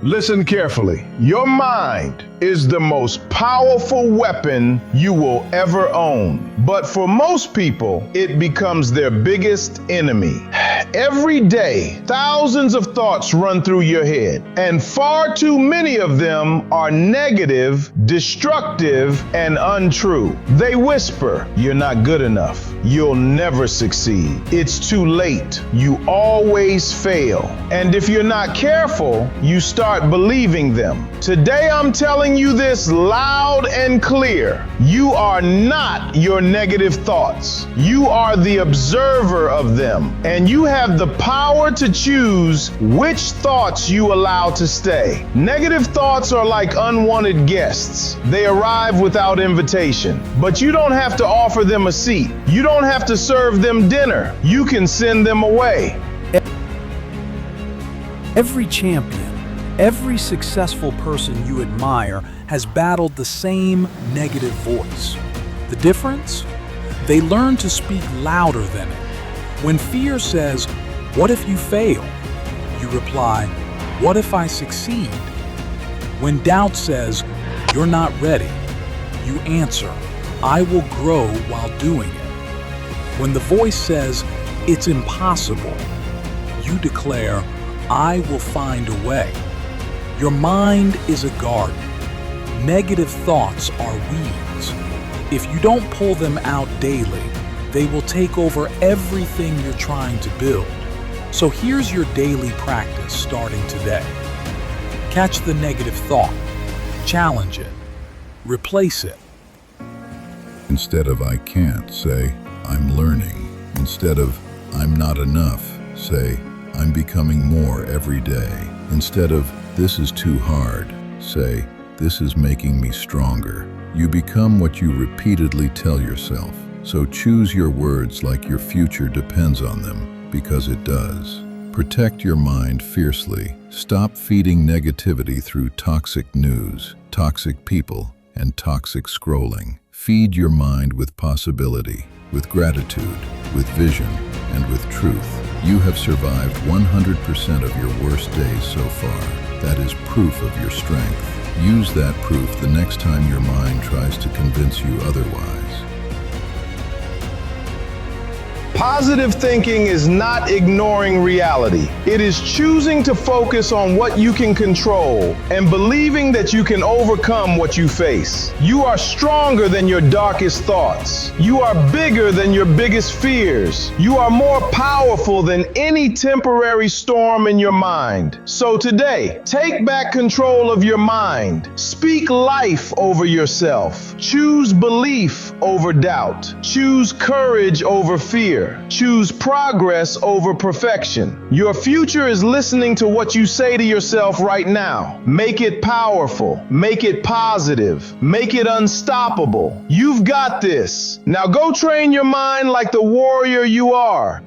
Listen carefully. Your mind is the most powerful weapon you will ever own. But for most people, it becomes their biggest enemy. Every day, thousands of thoughts run through your head, and far too many of them are negative, destructive, and untrue. They whisper, "You're not good enough. You'll never succeed. It's too late. You always fail." And if you're not careful, you start believing them. Today, I'm telling you this loud and clear. You are not your negative thoughts. You are the observer of them, and you have the power to choose which thoughts you allow to stay. Negative thoughts are like unwanted guests. They arrive without invitation, but you don't have to offer them a seat. You don't have to serve them dinner. You can send them away. Every champion, every successful person you admire has battled the same negative voice. The difference? They learn to speak louder than it. When fear says, "What if you fail?" you reply, "What if I succeed?" When doubt says, "You're not ready," you answer, "I will grow while doing it." When the voice says, "It's impossible," you declare, "I will find a way." Your mind is a garden. Negative thoughts are weeds. If you don't pull them out daily, they will take over everything you're trying to build. So here's your daily practice starting today. Catch the negative thought. Challenge it. Replace it. Instead of "I can't," say "I'm learning." Instead of "I'm not enough," say "I'm becoming more every day." Instead of "This is too hard," say "This is making me stronger." You become what you repeatedly tell yourself. So choose your words like your future depends on them, because it does. Protect your mind fiercely. Stop feeding negativity through toxic news, toxic people, and toxic scrolling. Feed your mind with possibility, with gratitude, with vision, and with truth. You have survived 100% of your worst days so far. That is proof of your strength. Use that proof the next time your mind tries to convince you otherwise. Positive thinking is not ignoring reality. It is choosing to focus on what you can control and believing that you can overcome what you face. You are stronger than your darkest thoughts. You are bigger than your biggest fears. You are more powerful than any temporary storm in your mind. So today, take back control of your mind. Speak life over yourself. Choose belief over doubt. Choose courage over fear. Choose progress over perfection. Your future is listening to what you say to yourself right now. Make it powerful. Make it positive. Make it unstoppable. You've got this. Now go train your mind like the warrior you are.